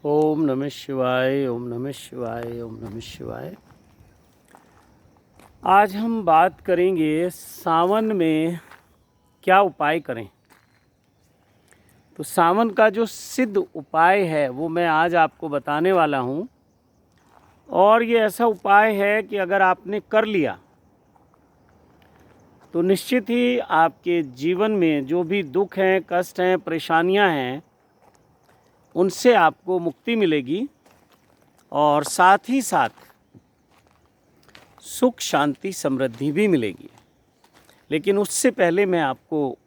ओम नमः शिवाय, ओम नमः शिवाय, ओम नमः शिवाय। आज हम बात करेंगे सावन में क्या उपाय करें। तो सावन का जो सिद्ध उपाय है वो मैं आज आपको बताने वाला हूँ। और ये ऐसा उपाय है कि अगर आपने कर लिया तो निश्चित ही आपके जीवन में जो भी दुख हैं, कष्ट हैं, परेशानियाँ हैं, उनसे आपको मुक्ति मिलेगी और साथ ही साथ सुख, शांति, समृद्धि भी मिलेगी। लेकिन उससे पहले मैं आपको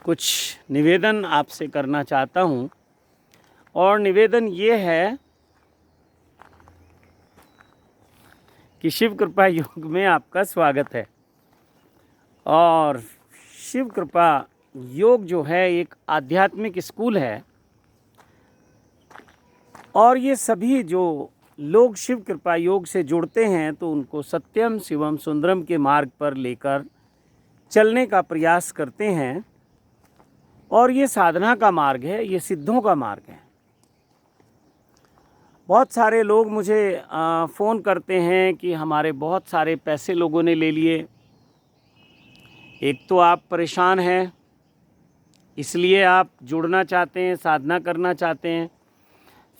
कुछ निवेदन आपसे करना चाहता हूँ। और निवेदन ये है कि शिव कृपा योग में आपका स्वागत है। और शिव कृपा योग जो है एक आध्यात्मिक स्कूल है। और ये सभी जो लोग शिव कृपा योग से जुड़ते हैं तो उनको सत्यम शिवम सुंदरम के मार्ग पर लेकर चलने का प्रयास करते हैं। और ये साधना का मार्ग है, ये सिद्धों का मार्ग है। बहुत सारे लोग मुझे फ़ोन करते हैं कि हमारे बहुत सारे पैसे लोगों ने ले लिए। एक तो आप परेशान हैं, इसलिए आप जुड़ना चाहते हैं, साधना करना चाहते हैं।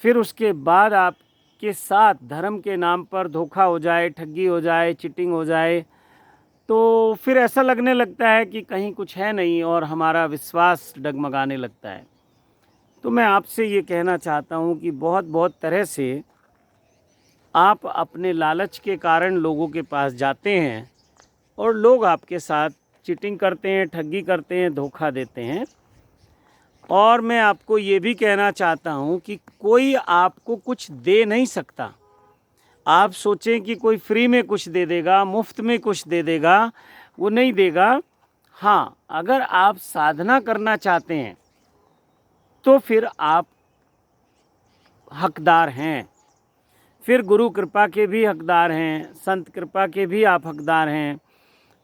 फिर उसके बाद आपके साथ धर्म के नाम पर धोखा हो जाए, ठगी हो जाए, चीटिंग हो जाए, तो फिर ऐसा लगने लगता है कि कहीं कुछ है नहीं और हमारा विश्वास डगमगाने लगता है। तो मैं आपसे ये कहना चाहता हूँ कि बहुत बहुत तरह से आप अपने लालच के कारण लोगों के पास जाते हैं और लोग आपके साथ चीटिंग करते हैं, ठगी करते हैं, धोखा देते हैं। और मैं आपको ये भी कहना चाहता हूँ कि कोई आपको कुछ दे नहीं सकता। आप सोचें कि कोई फ्री में कुछ दे देगा, मुफ्त में कुछ दे देगा, वो नहीं देगा। हाँ, अगर आप साधना करना चाहते हैं तो फिर आप हकदार हैं। फिर गुरु कृपा के भी हकदार हैं, संत कृपा के भी आप हकदार हैं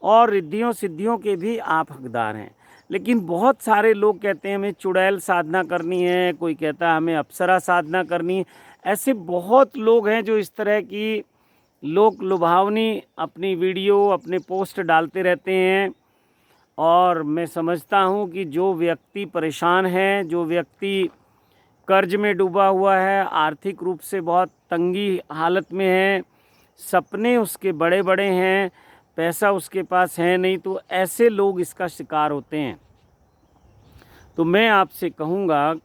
और रिद्धियों सिद्धियों के भी आप हकदार हैं। लेकिन बहुत सारे लोग कहते हैं हमें चुड़ैल साधना करनी है, कोई कहता है हमें अप्सरा साधना करनी है। ऐसे बहुत लोग हैं जो इस तरह की लोक लुभावनी अपनी वीडियो, अपने पोस्ट डालते रहते हैं। और मैं समझता हूँ कि जो व्यक्ति परेशान है, जो व्यक्ति कर्ज में डूबा हुआ है, आर्थिक रूप से बहुत तंगी हालत में है, सपने उसके बड़े बड़े हैं, पैसा उसके पास है नहीं, तो ऐसे लोग इसका शिकार होते हैं। तो मैं आपसे कहूँगा,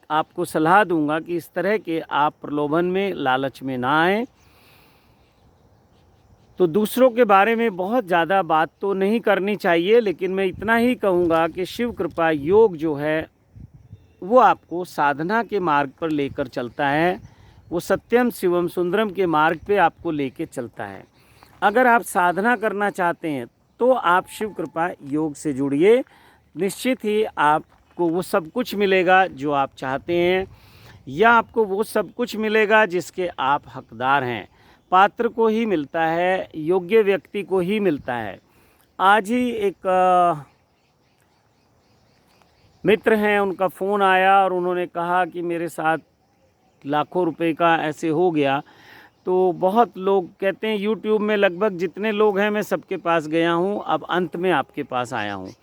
आपको सलाह दूंगा कि इस तरह के आप प्रलोभन में, लालच में ना आएं। तो दूसरों के बारे में बहुत ज़्यादा बात तो नहीं करनी चाहिए, लेकिन मैं इतना ही कहूँगा कि शिव कृपा योग जो है वो आपको साधना के मार्ग पर लेकर चलता है। वो सत्यम शिवम सुंदरम के मार्ग पे आपको लेके चलता है। अगर आप साधना करना चाहते हैं तो आप शिव कृपा योग से जुड़िए। निश्चित ही आपको वो सब कुछ मिलेगा जो आप चाहते हैं, या आपको वो सब कुछ मिलेगा जिसके आप हकदार हैं। पात्र को ही मिलता है, योग्य व्यक्ति को ही मिलता है। आज ही एक मित्र हैं, उनका फ़ोन आया और उन्होंने कहा कि मेरे साथ लाखों रुपए का ऐसे हो गया। तो बहुत लोग कहते हैं यूट्यूब में लगभग जितने लोग हैं मैं सबके पास गया हूँ, अब अंत में आपके पास आया हूँ।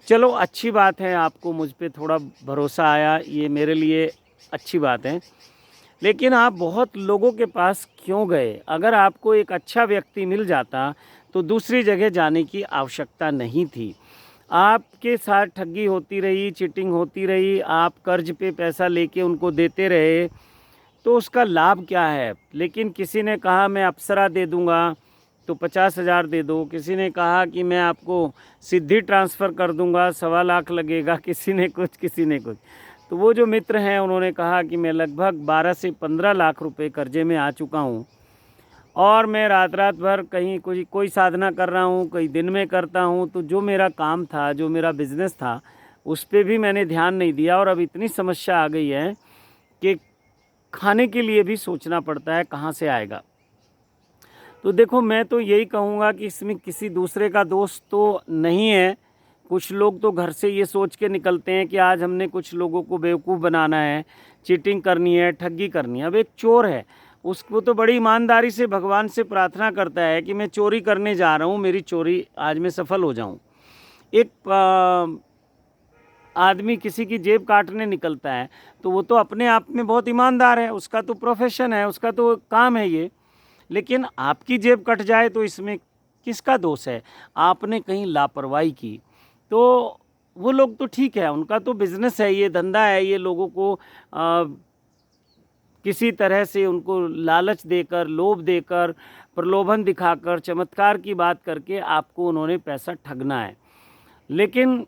चलो अच्छी बात है, आपको मुझ पे थोड़ा भरोसा आया, ये मेरे लिए अच्छी बात है। लेकिन आप बहुत लोगों के पास क्यों गए? अगर आपको एक अच्छा व्यक्ति मिल जाता तो दूसरी जगह जाने की आवश्यकता नहीं थी। आपके साथ ठगी होती रही, चीटिंग होती रही, आप कर्ज पे पैसा लेके उनको देते रहे, तो उसका लाभ क्या है? लेकिन किसी ने कहा मैं अप्सरा दे दूंगा तो 50,000 दे दो, किसी ने कहा कि मैं आपको सिद्धि ट्रांसफ़र कर दूंगा, 1.25 लाख लगेगा, किसी ने कुछ, किसी ने कुछ। तो वो जो मित्र हैं उन्होंने कहा कि मैं लगभग 12 से 15 लाख रुपए कर्जे में आ चुका हूँ और मैं रात रात भर कहीं कोई साधना कर रहा हूँ, कहीं दिन में करता हूँ। तो जो मेरा काम था, जो मेरा बिज़नेस था, उस पर भी मैंने ध्यान नहीं दिया और अब इतनी समस्या आ गई है कि खाने के लिए भी सोचना पड़ता है कहाँ से आएगा। तो देखो, मैं तो यही कहूँगा कि इसमें किसी दूसरे का दोष तो नहीं है, कुछ लोग तो घर से ये सोच के निकलते हैं कि आज हमने कुछ लोगों को बेवकूफ़ बनाना है, चीटिंग करनी है, ठगी करनी है। अब एक चोर है, उसको तो बड़ी ईमानदारी से भगवान से प्रार्थना करता है कि मैं चोरी करने जा रहा हूँ, मेरी चोरी आज मैं सफल हो जाऊँ। एक आदमी किसी की जेब काटने निकलता है तो वो तो अपने आप में बहुत ईमानदार है, उसका तो प्रोफेशन है, उसका तो काम है ये। लेकिन आपकी जेब कट जाए तो इसमें किसका दोष है? आपने कहीं लापरवाही की। तो वो लोग तो ठीक है, उनका तो बिजनेस है, ये धंधा है, ये लोगों को किसी तरह से उनको लालच देकर, लोभ देकर, प्रलोभन दिखाकर, चमत्कार की बात करके आपको उन्होंने पैसा ठगना है। लेकिन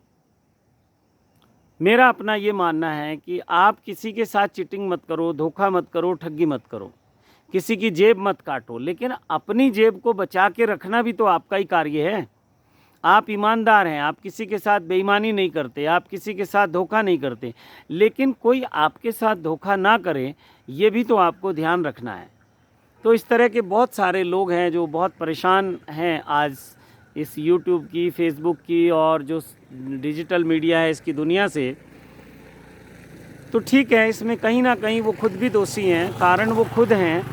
मेरा अपना ये मानना है कि आप किसी के साथ चीटिंग मत करो, धोखा मत करो, ठगी मत करो, किसी की जेब मत काटो, लेकिन अपनी जेब को बचा के रखना भी तो आपका ही कार्य है। आप ईमानदार हैं, आप किसी के साथ बेईमानी नहीं करते, आप किसी के साथ धोखा नहीं करते, लेकिन कोई आपके साथ धोखा ना करे ये भी तो आपको ध्यान रखना है। तो इस तरह के बहुत सारे लोग हैं जो बहुत परेशान हैं आज इस यूट्यूब की, फेसबुक की और जो डिजिटल मीडिया है इसकी दुनिया से। तो ठीक है, इसमें कहीं ना कहीं वो खुद भी दोषी हैं, कारण वो खुद हैं।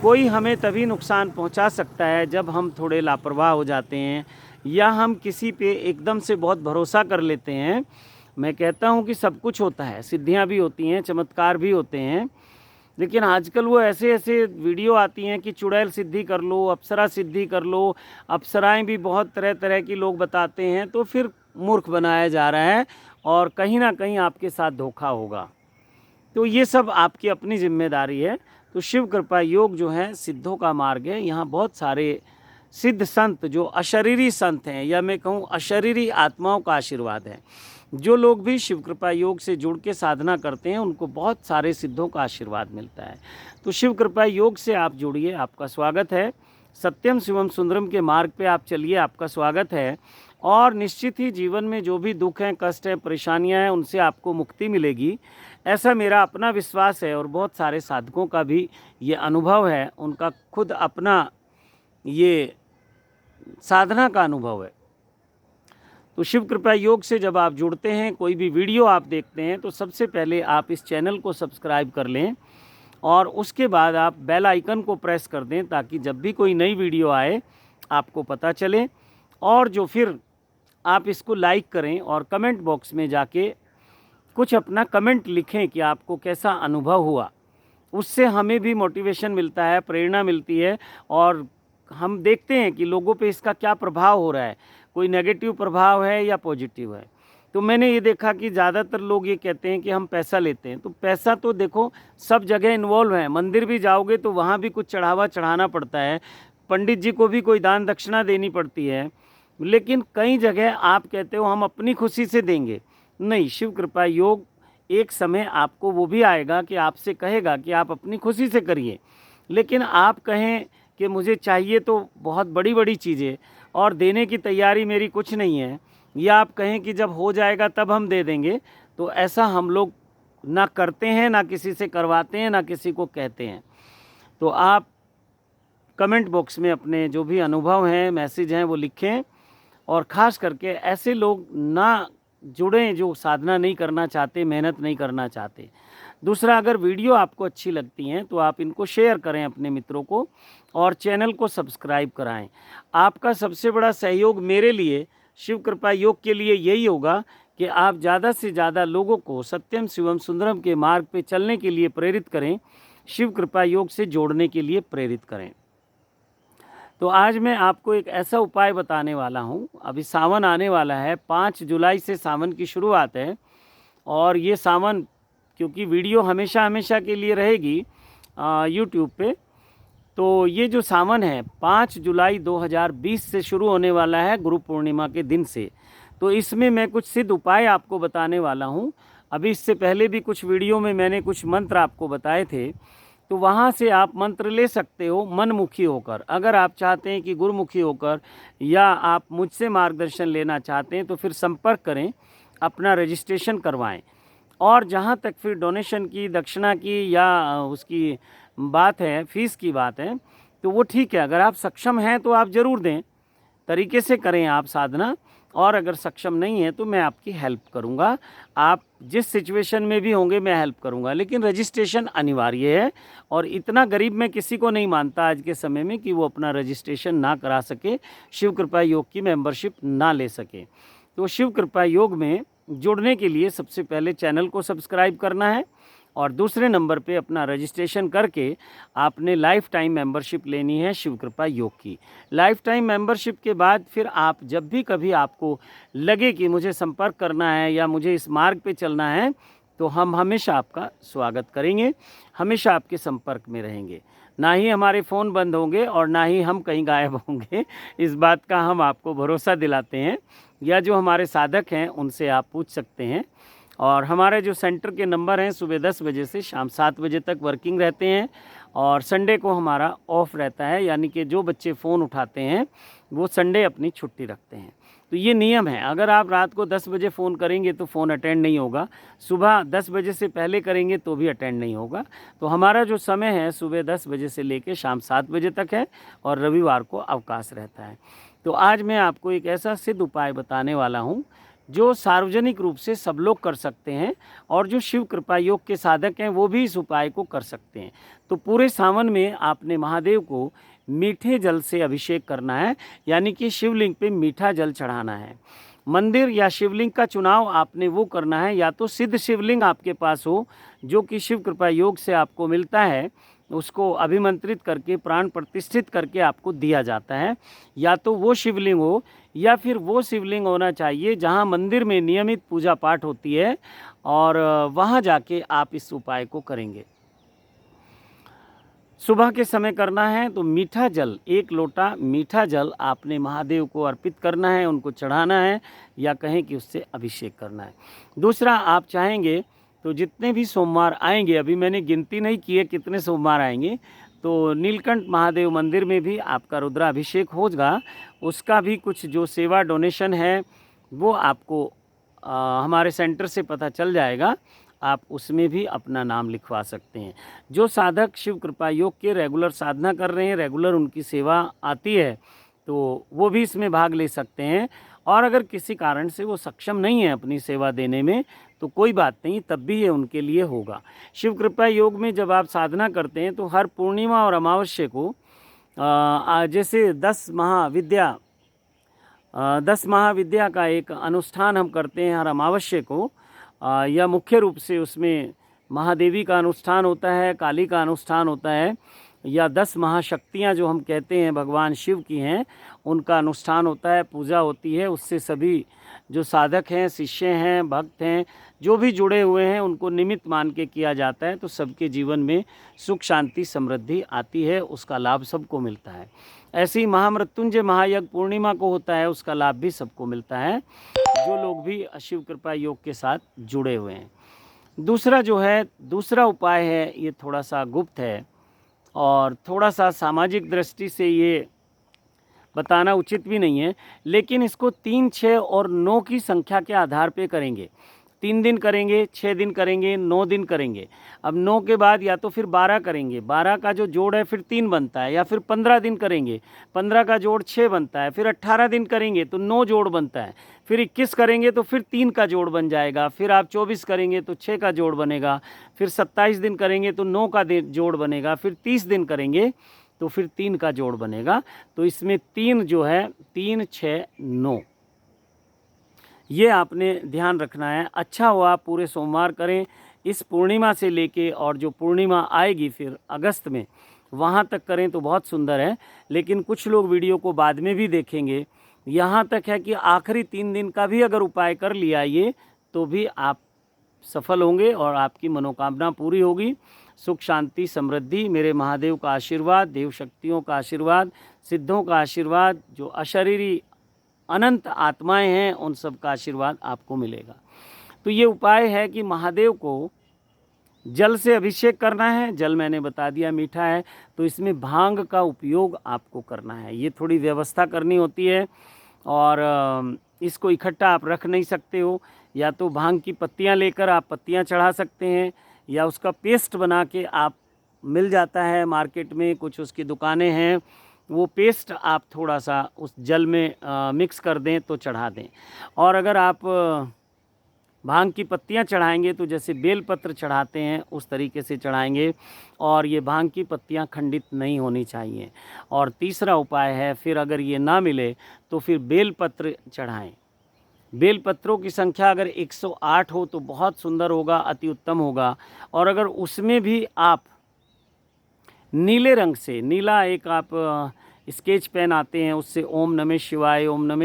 कोई हमें तभी नुकसान पहुंचा सकता है जब हम थोड़े लापरवाह हो जाते हैं या हम किसी पे एकदम से बहुत भरोसा कर लेते हैं। मैं कहता हूं कि सब कुछ होता है, सिद्धियां भी होती हैं, चमत्कार भी होते हैं, लेकिन आजकल वो ऐसे ऐसे वीडियो आती हैं कि चुड़ैल सिद्धि कर लो, अप्सरा सिद्धि कर लो, अप्सराएं भी बहुत तरह तरह की लोग बताते हैं, तो फिर मूर्ख बनाया जा रहा है और कहीं ना कहीं आपके साथ धोखा होगा। तो ये सब आपकी अपनी जिम्मेदारी है। तो शिव कृपा योग जो है सिद्धों का मार्ग है। यहाँ बहुत सारे सिद्ध संत जो अशरीरी संत हैं, या मैं कहूँ अशरीरी आत्माओं का आशीर्वाद है। जो लोग भी शिव कृपा योग से जुड़ के साधना करते हैं उनको बहुत सारे सिद्धों का आशीर्वाद मिलता है। तो शिव कृपा योग से आप जुड़िए, आपका स्वागत है। सत्यम शिवम सुंदरम के मार्ग पे आप चलिए, आपका स्वागत है। और निश्चित ही जीवन में जो भी दुख हैं, कष्ट हैं, परेशानियां हैं, उनसे आपको मुक्ति मिलेगी, ऐसा मेरा अपना विश्वास है। और बहुत सारे साधकों का भी ये अनुभव है, उनका खुद अपना ये साधना का अनुभव है। तो शिव कृपा योग से जब आप जुड़ते हैं, कोई भी वीडियो आप देखते हैं, तो सबसे पहले आप इस चैनल को सब्सक्राइब कर लें और उसके बाद आप बेल आइकन को प्रेस कर दें, ताकि जब भी कोई नई वीडियो आए आपको पता चले। और जो फिर आप इसको लाइक करें और कमेंट बॉक्स में जाके कुछ अपना कमेंट लिखें कि आपको कैसा अनुभव हुआ। उससे हमें भी मोटिवेशन मिलता है, प्रेरणा मिलती है, और हम देखते हैं कि लोगों पे इसका क्या प्रभाव हो रहा है, कोई नेगेटिव प्रभाव है या पॉजिटिव है। तो मैंने ये देखा कि ज़्यादातर लोग ये कहते हैं कि हम पैसा लेते हैं। तो पैसा तो देखो सब जगह इन्वॉल्व है, मंदिर भी जाओगे तो वहाँ भी कुछ चढ़ावा चढ़ाना पड़ता है, पंडित जी को भी कोई दान दक्षिणा देनी पड़ती है। लेकिन कई जगह आप कहते हो हम अपनी खुशी से देंगे। नहीं, शिव कृपा योग एक समय आपको वो भी आएगा कि आपसे कहेगा कि आप अपनी खुशी से करिए। लेकिन आप कहें कि मुझे चाहिए तो बहुत बड़ी बड़ी चीज़ें और देने की तैयारी मेरी कुछ नहीं है, या आप कहें कि जब हो जाएगा तब हम दे देंगे, तो ऐसा हम लोग ना करते हैं, ना किसी से करवाते हैं, ना किसी को कहते हैं। तो आप कमेंट बॉक्स में अपने जो भी अनुभव हैं, मैसेज हैं, वो लिखें। और ख़ास करके ऐसे लोग ना जुड़ें जो साधना नहीं करना चाहते, मेहनत नहीं करना चाहते। दूसरा, अगर वीडियो आपको अच्छी लगती हैं तो आप इनको शेयर करें अपने मित्रों को और चैनल को सब्सक्राइब कराएं। आपका सबसे बड़ा सहयोग मेरे लिए, शिव कृपा योग के लिए यही होगा कि आप ज़्यादा से ज़्यादा लोगों को सत्यम शिवम सुंदरम के मार्ग पे चलने के लिए प्रेरित करें, शिव कृपा योग से जोड़ने के लिए प्रेरित करें। तो आज मैं आपको एक ऐसा उपाय बताने वाला हूँ। अभी सावन आने वाला है, 5 जुलाई से सावन की शुरुआत है। और ये सावन, क्योंकि वीडियो हमेशा हमेशा के लिए रहेगी यूट्यूब पे, तो ये जो सावन है 5 जुलाई 2020 से शुरू होने वाला है, गुरु पूर्णिमा के दिन से। तो इसमें मैं कुछ सिद्ध उपाय आपको बताने वाला हूँ। अभी इससे पहले भी कुछ वीडियो में मैंने कुछ मंत्र आपको बताए थे, तो वहाँ से आप मंत्र ले सकते हो मनमुखी होकर। अगर आप चाहते हैं कि गुरुमुखी होकर, या आप मुझसे मार्गदर्शन लेना चाहते हैं, तो फिर संपर्क करें, अपना रजिस्ट्रेशन करवाएं। और जहाँ तक फिर डोनेशन की, दक्षिणा की या उसकी बात है, फीस की बात है, तो वो ठीक है, अगर आप सक्षम हैं तो आप ज़रूर दें, तरीके से करें आप साधना। और अगर सक्षम नहीं है तो मैं आपकी हेल्प करूँगा। आप जिस सिचुएशन में भी होंगे मैं हेल्प करूँगा, लेकिन रजिस्ट्रेशन अनिवार्य है। और इतना गरीब मैं किसी को नहीं मानता आज के समय में कि वो अपना रजिस्ट्रेशन ना करा सके, शिव कृपा योग की मेंबरशिप ना ले सके। तो शिव कृपा योग में जुड़ने के लिए सबसे पहले चैनल को सब्सक्राइब करना है और दूसरे नंबर पे अपना रजिस्ट्रेशन करके आपने लाइफ टाइम मेंबरशिप लेनी है शिव कृपा योग की। लाइफ टाइम मेंबरशिप के बाद फिर आप जब भी कभी आपको लगे कि मुझे संपर्क करना है या मुझे इस मार्ग पे चलना है, तो हम हमेशा आपका स्वागत करेंगे, हमेशा आपके संपर्क में रहेंगे। ना ही हमारे फ़ोन बंद होंगे और ना ही हम कहीं गायब होंगे, इस बात का हम आपको भरोसा दिलाते हैं। या जो हमारे साधक हैं उनसे आप पूछ सकते हैं। और हमारे जो सेंटर के नंबर हैं सुबह 10 बजे से शाम 7 बजे तक वर्किंग रहते हैं और संडे को हमारा ऑफ रहता है, यानी कि जो बच्चे फ़ोन उठाते हैं वो संडे अपनी छुट्टी रखते हैं। तो ये नियम है, अगर आप रात को 10 बजे फ़ोन करेंगे तो फ़ोन अटेंड नहीं होगा, सुबह 10 बजे से पहले करेंगे तो भी अटेंड नहीं होगा। तो हमारा जो समय है सुबह 10 बजे से लेकर शाम 7 बजे तक है और रविवार को अवकाश रहता है। तो आज मैं आपको एक ऐसा सिद्ध उपाय बताने वाला हूँ जो सार्वजनिक रूप से सब लोग कर सकते हैं और जो शिव कृपा योग के साधक हैं वो भी इस उपाय को कर सकते हैं। तो पूरे सावन में आपने महादेव को मीठे जल से अभिषेक करना है, यानी कि शिवलिंग पे मीठा जल चढ़ाना है। मंदिर या शिवलिंग का चुनाव आपने वो करना है, या तो सिद्ध शिवलिंग आपके पास हो जो कि शिव कृपा योग से आपको मिलता है, उसको अभिमंत्रित करके प्राण प्रतिष्ठित करके आपको दिया जाता है, या तो वो शिवलिंग हो या फिर वो शिवलिंग होना चाहिए जहाँ मंदिर में नियमित पूजा पाठ होती है और वहाँ जाके आप इस उपाय को करेंगे। सुबह के समय करना है तो मीठा जल, 1 लोटा मीठा जल आपने महादेव को अर्पित करना है, उनको चढ़ाना है या कहें कि उससे अभिषेक करना है। दूसरा, आप चाहेंगे तो जितने भी सोमवार आएंगे, अभी मैंने गिनती नहीं की है कितने सोमवार आएंगे, तो नीलकंठ महादेव मंदिर में भी आपका रुद्राभिषेक होगा। उसका भी कुछ जो सेवा डोनेशन है वो आपको हमारे सेंटर से पता चल जाएगा, आप उसमें भी अपना नाम लिखवा सकते हैं। जो साधक शिव कृपा योग के रेगुलर साधना कर रहे हैं, रेगुलर उनकी सेवा आती है, तो वो भी इसमें भाग ले सकते हैं। और अगर किसी कारण से वो सक्षम नहीं है अपनी सेवा देने में तो कोई बात नहीं, तब भी ये उनके लिए होगा। शिव कृपा योग में जब आप साधना करते हैं तो हर पूर्णिमा और अमावस्या को जैसे 10 महाविद्या का एक अनुष्ठान हम करते हैं हर अमावस्या को, या मुख्य रूप से उसमें महादेवी का अनुष्ठान होता है, काली का अनुष्ठान होता है, या 10 महाशक्तियाँ जो हम कहते हैं भगवान शिव की हैं उनका अनुष्ठान होता है, पूजा होती है। उससे सभी जो साधक हैं, शिष्य हैं, भक्त हैं, जो भी जुड़े हुए हैं उनको निमित्त मान के किया जाता है, तो सबके जीवन में सुख शांति समृद्धि आती है, उसका लाभ सबको मिलता है। ऐसे ही महामृत्युंजय महायज्ञ पूर्णिमा को होता है, उसका लाभ भी सबको मिलता है जो लोग भी शिव कृपा योग के साथ जुड़े हुए हैं। दूसरा उपाय है, ये थोड़ा सा गुप्त है और थोड़ा सा सामाजिक दृष्टि से ये बताना उचित भी नहीं है, लेकिन इसको 3, 6 और 9 की संख्या के आधार पे करेंगे। 3 दिन करेंगे, 6 दिन करेंगे, 9 दिन करेंगे। अब 9 के बाद या तो फिर 12 करेंगे, 12 का जो जोड़ है फिर 3 बनता है, या फिर 15 दिन करेंगे, 15 का जोड़ 6 बनता है, फिर 18 दिन करेंगे तो 9 जोड़ बनता है, फिर 21 करेंगे तो फिर 3 का जोड़ बन जाएगा, फिर आप 24 करेंगे तो 6 का जोड़ बनेगा, फिर 27 दिन करेंगे तो 9 का जोड़ बनेगा, फिर 30 दिन करेंगे तो फिर 3 का जोड़ बनेगा। तो इसमें 3 जो है 3, 6, 9 ये आपने ध्यान रखना है। अच्छा हो आप पूरे सोमवार करें इस पूर्णिमा से लेके, और जो पूर्णिमा आएगी फिर अगस्त में वहाँ तक करें तो बहुत सुंदर है। लेकिन कुछ लोग वीडियो को बाद में भी देखेंगे, यहाँ तक है कि आखिरी 3 दिन का भी अगर उपाय कर लिया ये तो भी आप सफल होंगे और आपकी मनोकामना पूरी होगी। सुख शांति समृद्धि, मेरे महादेव का आशीर्वाद, देव शक्तियों का आशीर्वाद, सिद्धों का आशीर्वाद, जो अशरीरी अनंत आत्माएं हैं उन सब का आशीर्वाद आपको मिलेगा। तो ये उपाय है कि महादेव को जल से अभिषेक करना है। जल मैंने बता दिया मीठा है, तो इसमें भांग का उपयोग आपको करना है। ये थोड़ी व्यवस्था करनी होती है और इसको इकट्ठा आप रख नहीं सकते हो, या तो भांग की पत्तियां लेकर आप पत्तियां चढ़ा सकते हैं, या उसका पेस्ट बना के आप मिल जाता है मार्केट में, कुछ उसकी दुकानें हैं वो पेस्ट आप थोड़ा सा उस जल में मिक्स कर दें तो चढ़ा दें। और अगर आप भांग की पत्तियां चढ़ाएंगे तो जैसे बेलपत्र चढ़ाते हैं उस तरीके से चढ़ाएंगे, और ये भांग की पत्तियां खंडित नहीं होनी चाहिए। और तीसरा उपाय है, फिर अगर ये ना मिले तो फिर बेलपत्र चढ़ाएं। बेलपत्रों की संख्या अगर 108 हो तो बहुत सुंदर होगा, अति उत्तम होगा। और अगर उसमें भी आप नीले रंग से, नीला एक आप स्केच पेन आते हैं उससे ओम नमः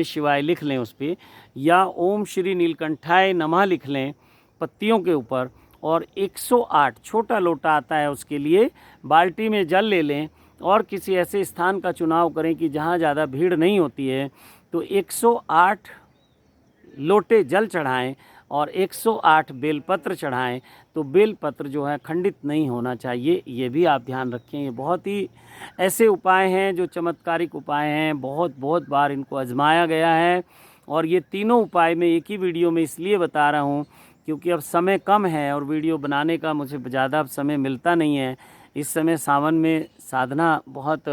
शिवाय लिख लें उस पर, या ओम श्री नीलकंठाय नमः लिख लें पत्तियों के ऊपर। और 108 छोटा लोटा आता है उसके लिए, बाल्टी में जल ले लें और किसी ऐसे स्थान का चुनाव करें कि जहाँ ज़्यादा भीड़ नहीं होती है, तो 108 लोटे जल चढ़ाएं और 108 बेलपत्र चढ़ाएं। तो बेलपत्र जो है खंडित नहीं होना चाहिए, ये भी आप ध्यान रखें। ये बहुत ही ऐसे उपाय हैं जो चमत्कारिक उपाय हैं, बहुत बहुत बार इनको आजमाया गया है। और ये तीनों उपाय मैं एक ही वीडियो में इसलिए बता रहा हूँ क्योंकि अब समय कम है और वीडियो बनाने का मुझे ज़्यादा समय मिलता नहीं है। इस समय सावन में साधना बहुत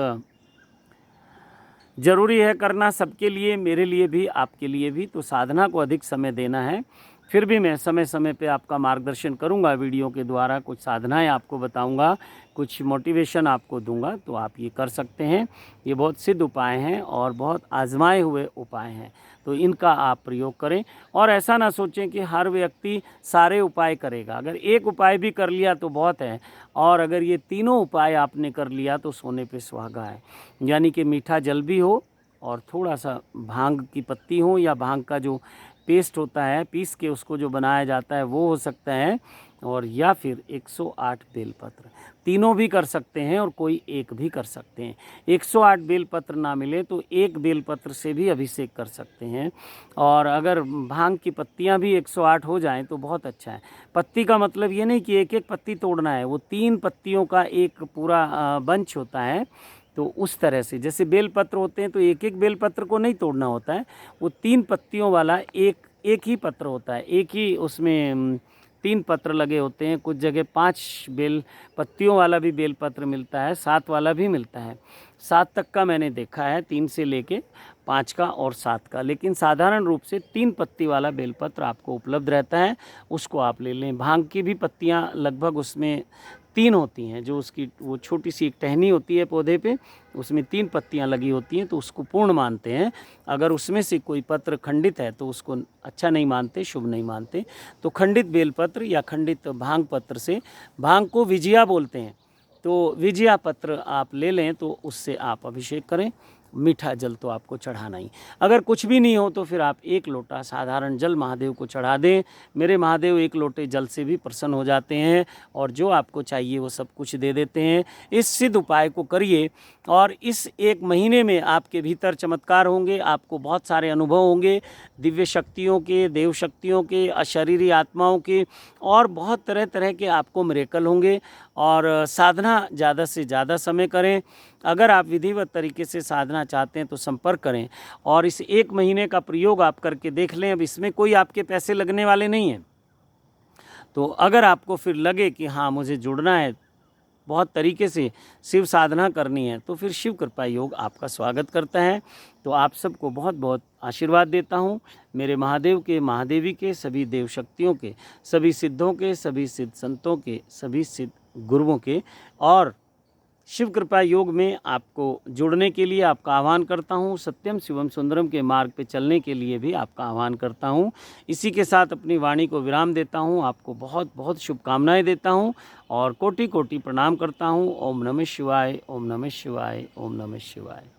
ज़रूरी है करना, सबके लिए, मेरे लिए भी, आपके लिए भी। तो साधना को अधिक समय देना है। फिर भी मैं समय समय पे आपका मार्गदर्शन करूंगा, वीडियो के द्वारा कुछ साधनाएं आपको बताऊंगा, कुछ मोटिवेशन आपको दूंगा, तो आप ये कर सकते हैं। ये बहुत सिद्ध उपाय हैं और बहुत आजमाए हुए उपाय हैं, तो इनका आप प्रयोग करें। और ऐसा ना सोचें कि हर व्यक्ति सारे उपाय करेगा। अगर एक उपाय भी कर लिया तो बहुत है, और अगर ये तीनों उपाय आपने कर लिया तो सोने पे सुहागा है। यानी कि मीठा जल भी हो और थोड़ा सा भांग की पत्ती हो, या भांग का जो पेस्ट होता है पीस के उसको जो बनाया जाता है वो हो सकता है, और या फिर 108 बेलपत्र, तीनों भी कर सकते हैं और कोई एक भी कर सकते हैं। 108 बेलपत्र ना मिले तो एक बेलपत्र से भी अभिषेक कर सकते हैं। और अगर भांग की पत्तियां भी 108 हो जाएं तो बहुत अच्छा है। पत्ती का मतलब ये नहीं कि एक एक पत्ती तोड़ना है, वो 3 पत्तियों का एक पूरा बंच होता है। तो उस तरह से जैसे बेलपत्र होते हैं तो एक एक बेलपत्र को नहीं तोड़ना होता है, वो 3 पत्तियों वाला एक ही पत्र होता है, एक ही उसमें 3 पत्र लगे होते हैं। कुछ जगह 5 बेल पत्तियों वाला भी बेलपत्र मिलता है, 7 वाला भी मिलता है। 7 तक का मैंने देखा है, 3 से लेके 5 का और 7 का, लेकिन साधारण रूप से 3 पत्ती वाला बेलपत्र आपको उपलब्ध रहता है, उसको आप ले लें। भांग की भी पत्तियाँ लगभग उसमें 3 होती हैं, जो उसकी वो छोटी सी एक टहनी होती है पौधे पे, उसमें 3 पत्तियां लगी होती हैं, तो उसको पूर्ण मानते हैं। अगर उसमें से कोई पत्र खंडित है तो उसको अच्छा नहीं मानते, शुभ नहीं मानते। तो खंडित बेलपत्र या खंडित भांग पत्र से, भांग को विजया बोलते हैं, तो विजया पत्र आप ले लें तो उससे आप अभिषेक करें। मीठा जल तो आपको चढ़ाना ही। अगर कुछ भी नहीं हो तो फिर आप 1 लोटा साधारण जल महादेव को चढ़ा दें। मेरे महादेव 1 लोटे जल से भी प्रसन्न हो जाते हैं और जो आपको चाहिए वो सब कुछ दे देते हैं। इस सिद्ध उपाय को करिए और इस 1 महीने में आपके भीतर चमत्कार होंगे, आपको बहुत सारे अनुभव होंगे, दिव्य शक्तियों के, देव शक्तियों के, अशरीरी आत्माओं के, और बहुत तरह तरह के आपको मिरेकल होंगे। और साधना ज़्यादा से ज़्यादा समय करें। अगर आप विधिवत तरीके से साधना चाहते हैं तो संपर्क करें और इस 1 महीने का प्रयोग आप करके देख लें। अब इसमें कोई आपके पैसे लगने वाले नहीं हैं, तो अगर आपको फिर लगे कि हाँ मुझे जुड़ना है, बहुत तरीके से शिव साधना करनी है, तो फिर शिव कृपा योग आपका स्वागत करता है। तो आप सबको बहुत बहुत आशीर्वाद देता हूँ। मेरे महादेव के, महादेवी के, सभी देव शक्तियों के, सभी सिद्धों के, सभी सिद्ध संतों के, सभी सिद्ध गुरुओं के, और शिव कृपा योग में आपको जुड़ने के लिए आपका आह्वान करता हूँ। सत्यम शिवम सुंदरम के मार्ग पे चलने के लिए भी आपका आह्वान करता हूँ। इसी के साथ अपनी वाणी को विराम देता हूँ। आपको बहुत बहुत शुभकामनाएं देता हूँ और कोटि कोटि प्रणाम करता हूँ। ओम नमः शिवाय, ओम नमः शिवाय, ओम नमः शिवाय।